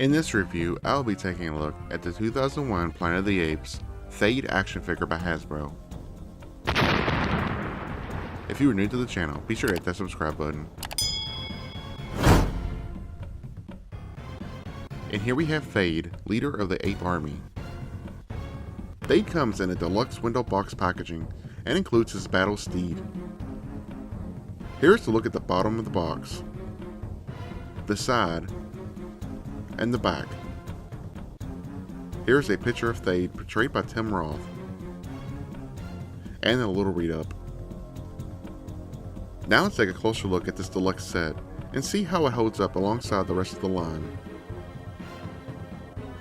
In this review, I will be taking a look at the 2001 Planet of the Apes Thade action figure by Hasbro. If you are new to the channel, be sure to hit that subscribe button. And here we have Thade, leader of the Ape Army. Thade comes in a deluxe window box packaging and includes his battle steed. Here's a look at the bottom of the box, the side, and the back. Here's a picture of Thade portrayed by Tim Roth, and a little read up. Now let's take a closer look at this deluxe set and see how it holds up alongside the rest of the line.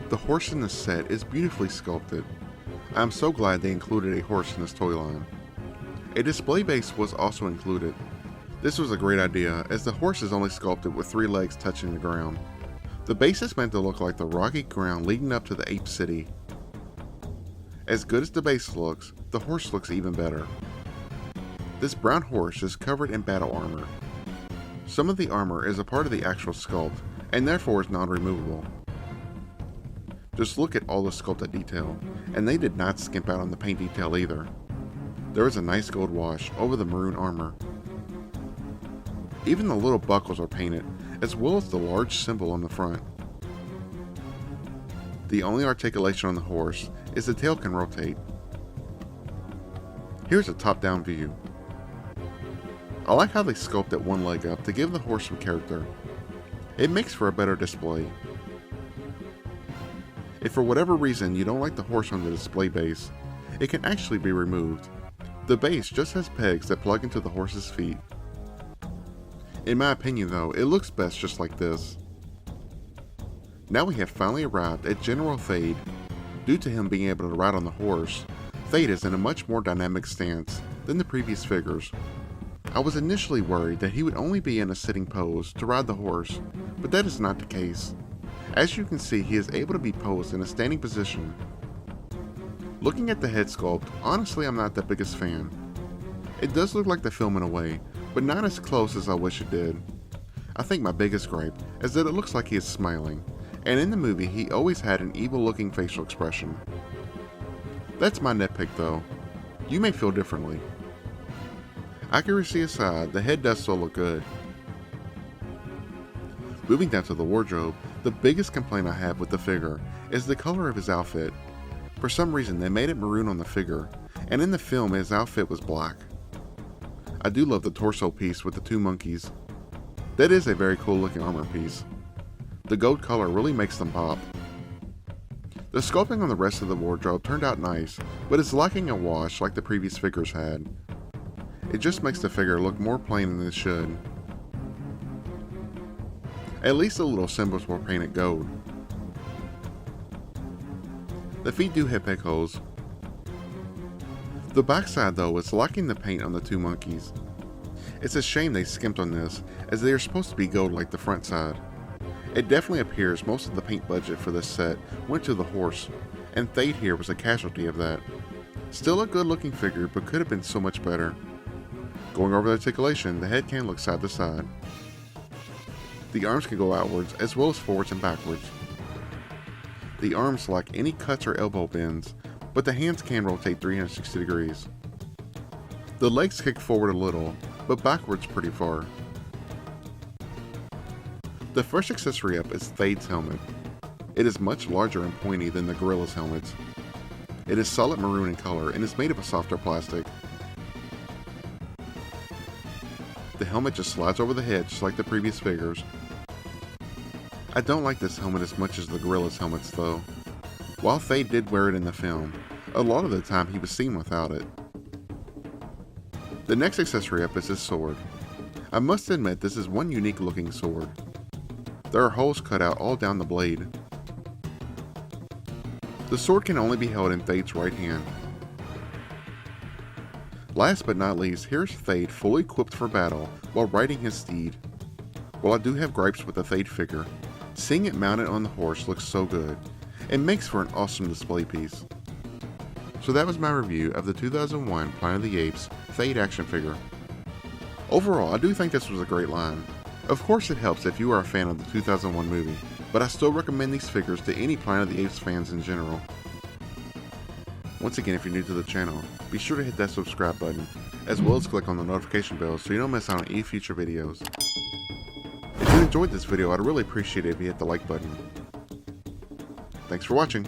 The horse in this set is beautifully sculpted. I'm so glad they included a horse in this toy line. A display base was also included. This was a great idea, as the horse is only sculpted with 3 legs touching the ground. The base is meant to look like the rocky ground leading up to the Ape City. As good as the base looks, the horse looks even better. This brown horse is covered in battle armor. Some of the armor is a part of the actual sculpt, and therefore is non-removable. Just look at all the sculpted detail, and they did not skimp out on the paint detail either. There is a nice gold wash over the maroon armor. Even the little buckles are painted, as well as the large symbol on the front. The only articulation on the horse is the tail can rotate. Here's a top-down view. I like how they sculpted one leg up to give the horse some character. It makes for a better display. If for whatever reason you don't like the horse on the display base, it can actually be removed. The base just has pegs that plug into the horse's feet. In my opinion though, it looks best just like this. Now we have finally arrived at General Thade. Due to him being able to ride on the horse, Thade is in a much more dynamic stance than the previous figures. I was initially worried that he would only be in a sitting pose to ride the horse, but that is not the case. As you can see, he is able to be posed in a standing position. Looking at the head sculpt, honestly I'm not the biggest fan. It does look like the film in a way, but not as close as I wish it did. I think my biggest gripe is that it looks like he is smiling, and in the movie he always had an evil looking facial expression. That's my nitpick though. You may feel differently. Accuracy aside, the head does still look good. Moving down to the wardrobe, the biggest complaint I have with the figure is the color of his outfit. For some reason they made it maroon on the figure, and in the film his outfit was black. I do love the torso piece with the 2 monkeys. That is a very cool looking armor piece. The gold color really makes them pop. The sculpting on the rest of the wardrobe turned out nice, but is lacking a wash like the previous figures had. It just makes the figure look more plain than it should. At least the little symbols were painted gold. The feet do have peg holes. The backside though is lacking the paint on the 2 monkeys. It's a shame they skimped on this, as they are supposed to be gold like the front side. It definitely appears most of the paint budget for this set went to the horse, and Thade here was a casualty of that. Still a good looking figure, but could have been so much better. Going over the articulation, the head can look side to side. The arms can go outwards as well as forwards and backwards. The arms lack any cuts or elbow bends, but the hands can rotate 360 degrees. The legs kick forward a little, but backwards pretty far. The first accessory up is Thade's helmet. It is much larger and pointy than the gorilla's helmets. It is solid maroon in color and is made of a softer plastic. The helmet just slides over the head just like the previous figures. I don't like this helmet as much as the gorilla's helmets though. While Thade did wear it in the film, a lot of the time he was seen without it. The next accessory up is his sword. I must admit this is one unique looking sword. There are holes cut out all down the blade. The sword can only be held in Thade's right hand. Last but not least, here's Thade fully equipped for battle while riding his steed. While I do have gripes with the Thade figure, seeing it mounted on the horse looks so good. It makes for an awesome display piece. So that was my review of the 2001 Planet of the Apes Thade action figure. Overall, I do think this was a great line. Of course it helps if you are a fan of the 2001 movie. but I still recommend these figures to any Planet of the Apes fans in general. Once again, if you're new to the channel, be sure to hit that subscribe button, as well as click on the notification bell so you don't miss out on any future videos. If you enjoyed this video, I'd really appreciate it if you hit the like button. Thanks for watching.